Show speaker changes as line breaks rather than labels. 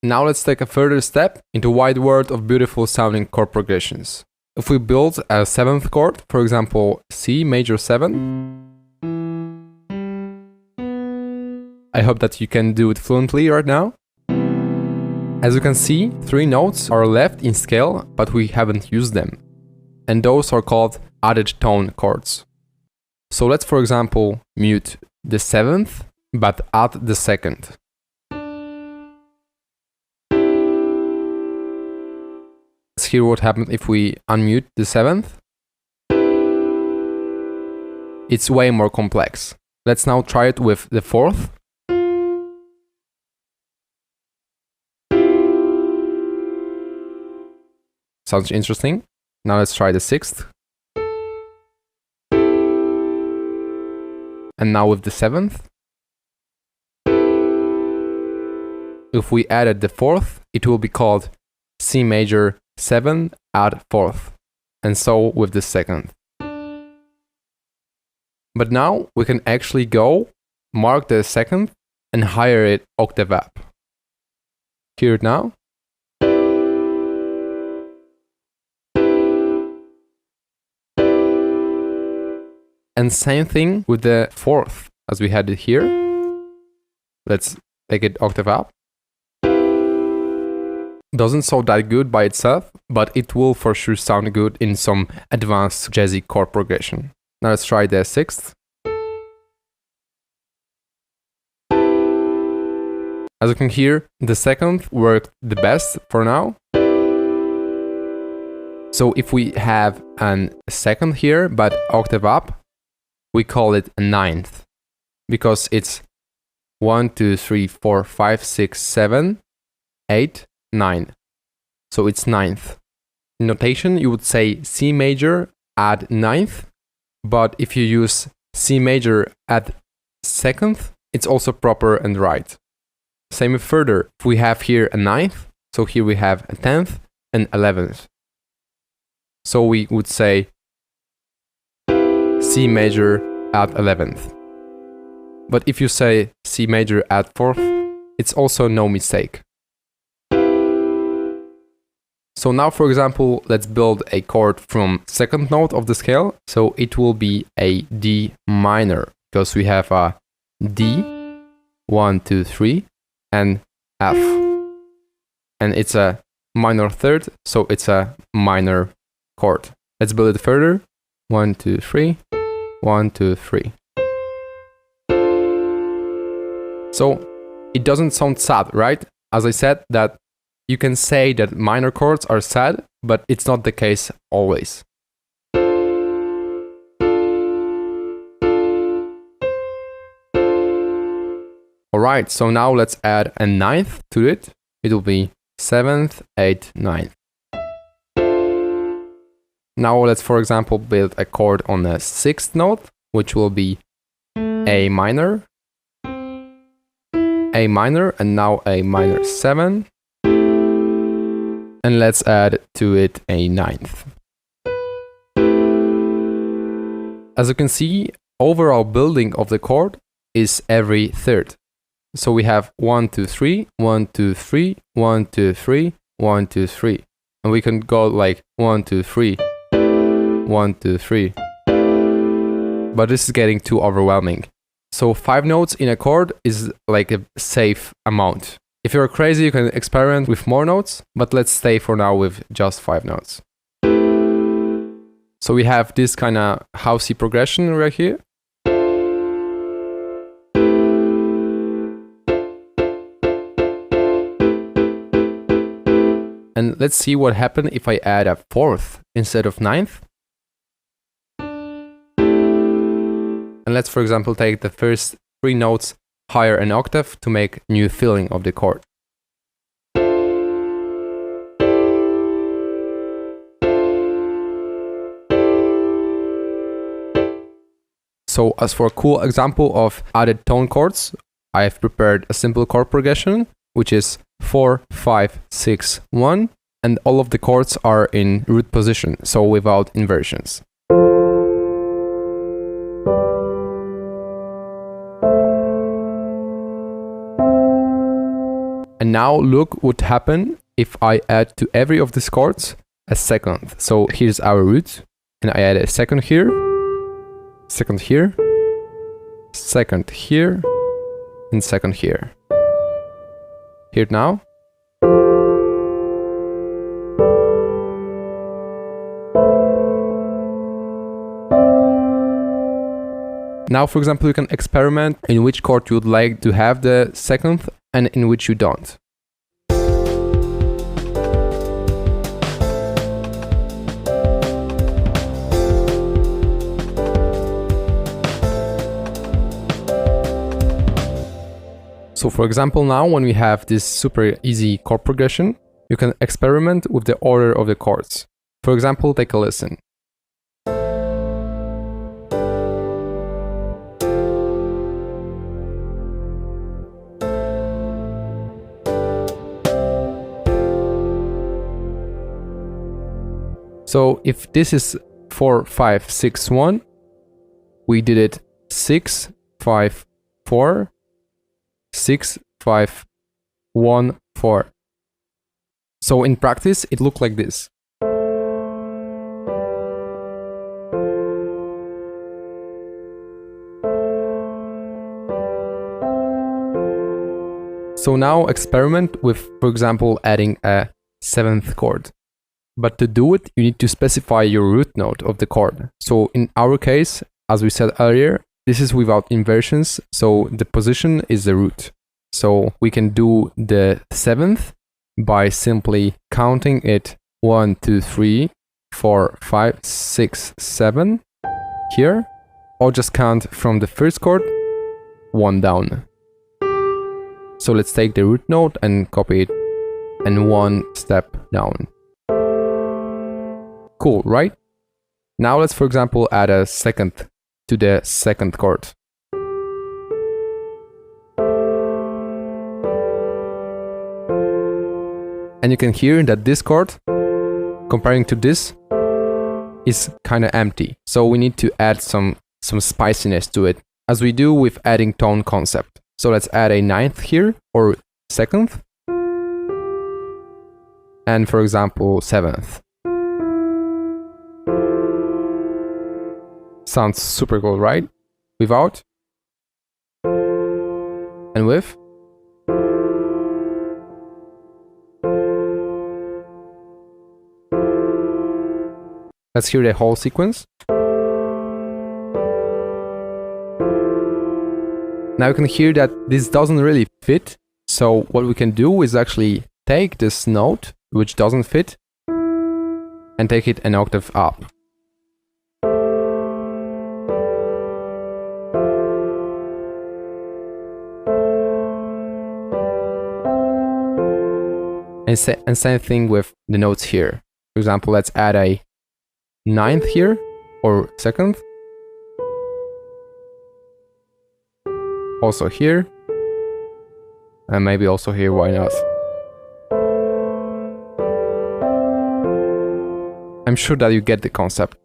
Now let's take a further step into wide world of beautiful sounding chord progressions. If we build a 7th chord, for example C major 7, I hope that you can do it fluently right now. As you can see, 3 notes are left in scale, but we haven't used them. And those are called added tone chords. So let's, for example, mute the 7th, but add the 2nd. Let's hear what happens if we unmute the 7th. It's way more complex. Let's now try it with the 4th. Sounds interesting. Now let's try the 6th. And now with the 7th. If we added the 4th, it will be called C major 7 add 4th. And so with the 2nd. But now we can actually go, mark the 2nd, and higher it octave up. Hear it now. And same thing with the 4th, as we had it here. Let's take it octave up. Doesn't sound that good by itself, but it will for sure sound good in some advanced jazzy chord progression. Now let's try the 6th. As you can hear, the 2nd worked the best for now. So if we have a 2nd here, but octave up, we call it a 9th, because it's 1, 2, 3, 4, 5, 6, 7, 8, 9. So it's 9th. In notation, you would say C major add 9th, but if you use C major add 2nd, it's also proper and right. Same further, if we have here a 9th, so here we have a 10th and 11th. So we would say C major add 11th. But if you say C major add 4th, it's also no mistake. So now, for example, let's build a chord from 2nd note of the scale. So it will be a D minor, because we have a D, 1, 2, 3, and F. And it's a minor 3rd, so it's a minor chord. Let's build it further. 1, 2, 3, 1, 2, 3. So it doesn't sound sad, right? As I said, that you can say that minor chords are sad, but it's not the case always. Alright, so now let's add a 9th to it. It will be 7th, 8th, 9th. Now let's, for example, build a chord on the 6th note, which will be A minor, and now a minor 7. And let's add to it a 9th. As you can see, overall building of the chord is every 3rd. So we have 1, 2, 3, 1, 2, 3, 1, 2, 3, 1, 2, 3. And we can go like 1, 2, 3, 1, 2, 3. But this is getting too overwhelming. So 5 notes in a chord is like a safe amount. If you're crazy, you can experiment with more notes, but let's stay for now with just 5 notes. So we have this kind of housey progression right here. And let's see what happens if I add a 4th instead of 9th. And let's, for example, take the first 3 notes higher an octave to make new feeling of the chord. So as for a cool example of added tone chords, I have prepared a simple chord progression, which is 4, 5, 6, 1, and all of the chords are in root position, so without inversions. And And now look what happened if I add to every of these chords a second. So here's our root, and I add a second here, second here, second here, and second here. Hear it now. Now, for example, you can experiment in which chord you would like to have the second and in which you don't. So for example, now when we have this super easy chord progression, you can experiment with the order of the chords. For example, take a listen. So if this is 4, 5, 6, 1, we did it 6, 5, 4, 6, 5, 1, 4. So in practice, it looked like this. So now experiment with, for example, adding a 7th chord. But to do it, you need to specify your root note of the chord. So in our case, as we said earlier, this is without inversions, so the position is the root. So we can do the 7th by simply counting it 1, 2, 3, 4, 5, 6, 7 here, or just count from the first chord 1 down. So let's take the root note and copy it and 1 step down. Cool, right? Now let's, for example, add a second to the 2nd chord. And you can hear that this chord, comparing to this, is kind of empty. So we need to add some spiciness to it, as we do with adding tone concept. So let's add a 9th here, or 2nd, and for example 7th. Sounds super cool, right? Without and with. Let's hear the whole sequence. Now you can hear that this doesn't really fit. So what we can do is actually take this note, which doesn't fit, and take it an octave up. And same thing with the notes here. For example, let's add a 9th here, or 2nd. Also here. And maybe also here, why not? I'm sure that you get the concept.